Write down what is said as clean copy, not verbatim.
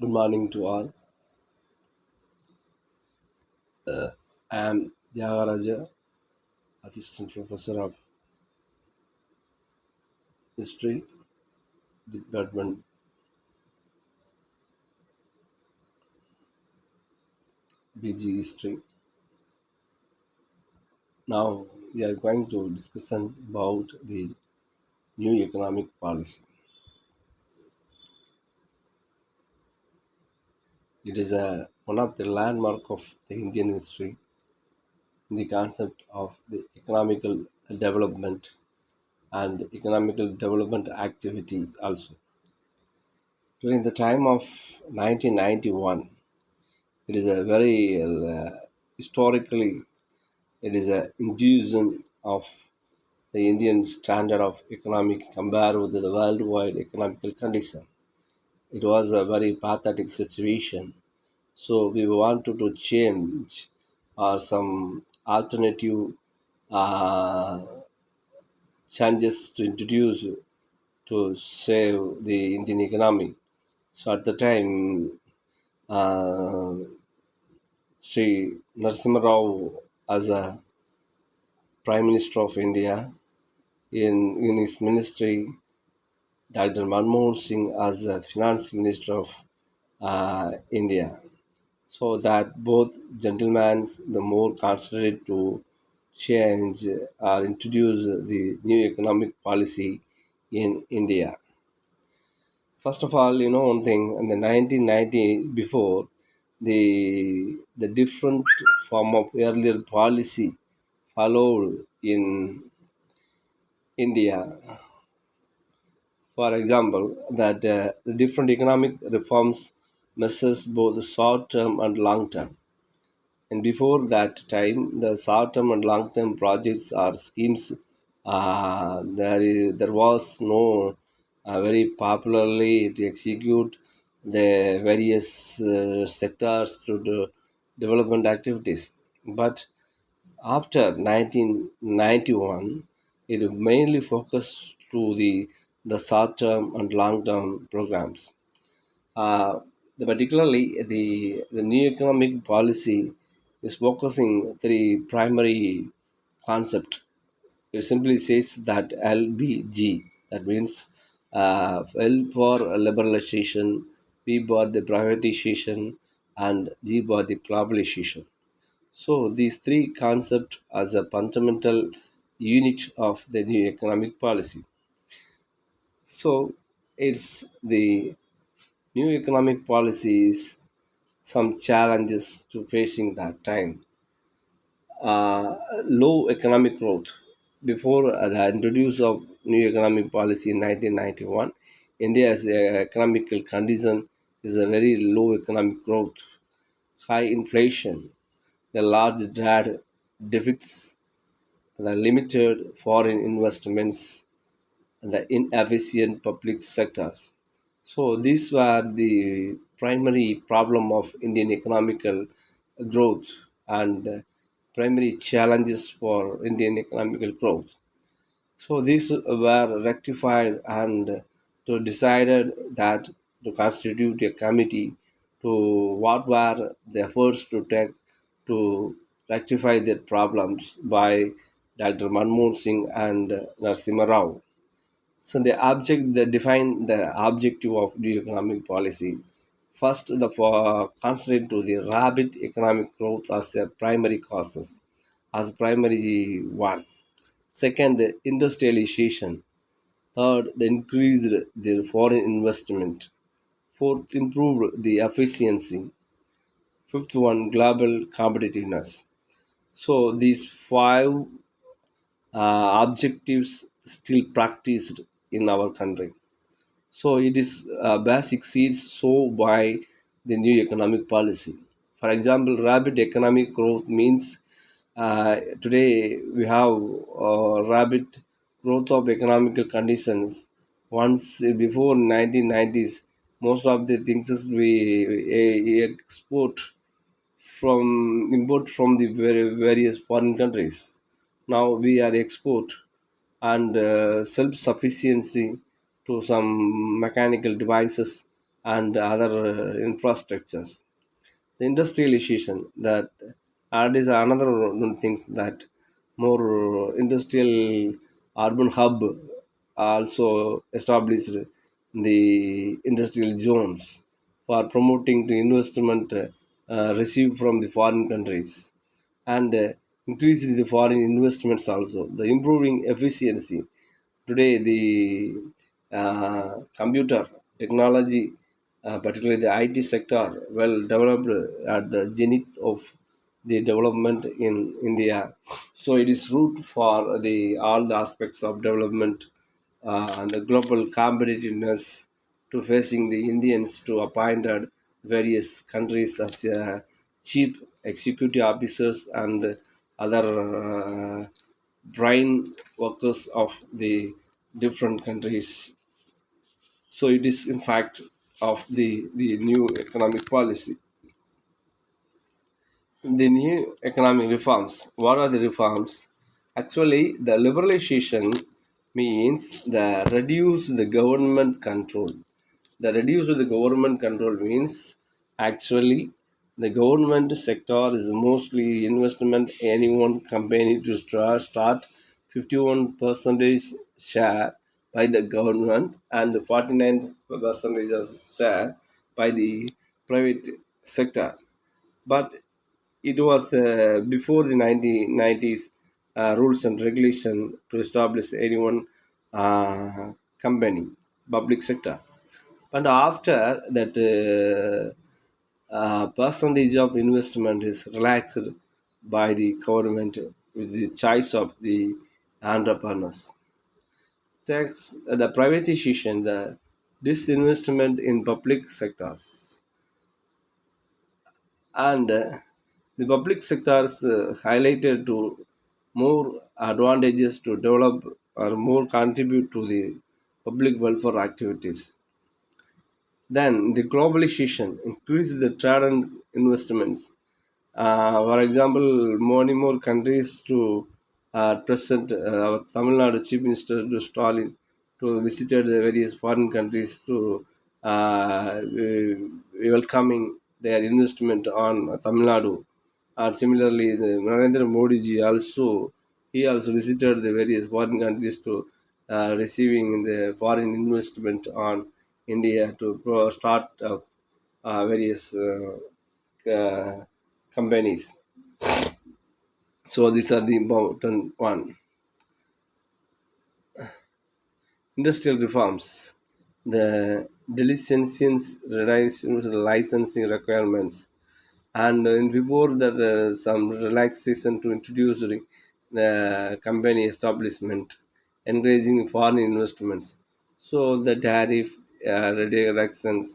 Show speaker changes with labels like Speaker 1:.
Speaker 1: Good morning to all. I am Thiyagaraja, Assistant Professor of History, Department BG History. Now we are going to discuss about the new economic policy. It is one of the landmark of the Indian history in the concept of the economical development and economical development activity also. During the time of 1991, it is a very historically it is a induction of the Indian standard of economic compared with the worldwide economical condition. It was a very pathetic situation. So we wanted to change or some alternative uh, changes to introduce to save the Indian economy. So at the time, uh, Sri Narasimha Rao as a Prime Minister of India in his ministry, Dr. Manmohan Singh as the Finance Minister of India. So that both gentlemen the more considerate to change or introduce the new economic policy in India. First of all, you know one thing in the 1990 before the different form of earlier policy followed in India. For example, that the different economic reforms measures both short term and long term. And before that time, the short term and long term projects or schemes, there was no very popularly to execute the various sectors to the development activities. But after 1991, it mainly focused to the short term and long term programs. Uh, Particularly, the new economic policy is focusing three primary concept. It simply says that LBG, that means L for liberalization, B for the privatization, and G for the globalization. So these three concepts as a fundamental unit of the new economic policy. So it's the new economic policies, some challenges to facing that time. Low economic growth. Before the introduce of new economic policy in 1991, India's economical condition is a very low economic growth, high inflation, the large debt deficits, the limited foreign investments, and the inefficient public sectors. So these were the primary problem of Indian economical growth and primary challenges for Indian economical growth. So these were rectified and to decided that to constitute a committee to what were the efforts to take to rectify their problems by Dr. Manmohan Singh and Narasimha Rao. So they define the objective of new economic policy. First, the concentrate to the rapid economic growth as a primary causes, as primary one. Second, industrialization. Third, the increased the foreign investment. Fourth, improved the efficiency. Fifth one, global competitiveness. So these five objectives still practiced in our country. So it is basic seeds sown by the new economic policy. For example, rapid economic growth means today we have rapid growth of economical conditions. Once before 1990s, most of the things is we export from import from the various foreign countries. Now we are export and self-sufficiency to some mechanical devices and other infrastructures. The industrialization that is another one things that more industrial urban hub also established the industrial zones for promoting the investment received from the foreign countries, and increasing the foreign investments also, the improving efficiency. Today the computer technology, particularly the IT sector, well developed at the zenith of the development in India. So it is root for the all the aspects of development and the global competitiveness to facing the Indians to appointed various countries as chief executive officers and other brain workers of the different countries. So it is in fact of the new economic policy. The new economic reforms. What are the reforms? Actually, the liberalization means the reduce the government control. The reduce of the government control means actually the government sector is mostly investment. Any one company to start 51 percentage share by the government and 49 percentage of share by the private sector. But it was before the 1990s rules and regulation to establish any one company, public sector. And after that, percentage of investment is relaxed by the government with the choice of the entrepreneurs. Tax the privatization, the disinvestment in public sectors, and the public sectors highlighted to more advantages to develop or more contribute to the public welfare activities. Then the globalization increases the trade and investments. For example, more countries to present our Tamil Nadu Chief Minister to Stalin to visited the various foreign countries to welcoming their investment on Tamil Nadu. And similarly, the Narendra Modi ji also, he also visited the various foreign countries to receiving the foreign investment on India to start various companies. So these are the important one. Industrial reforms. The delicencies licensing requirements, and before that some relaxation to introduce the company establishment, encouraging foreign investments. So the tariff reductions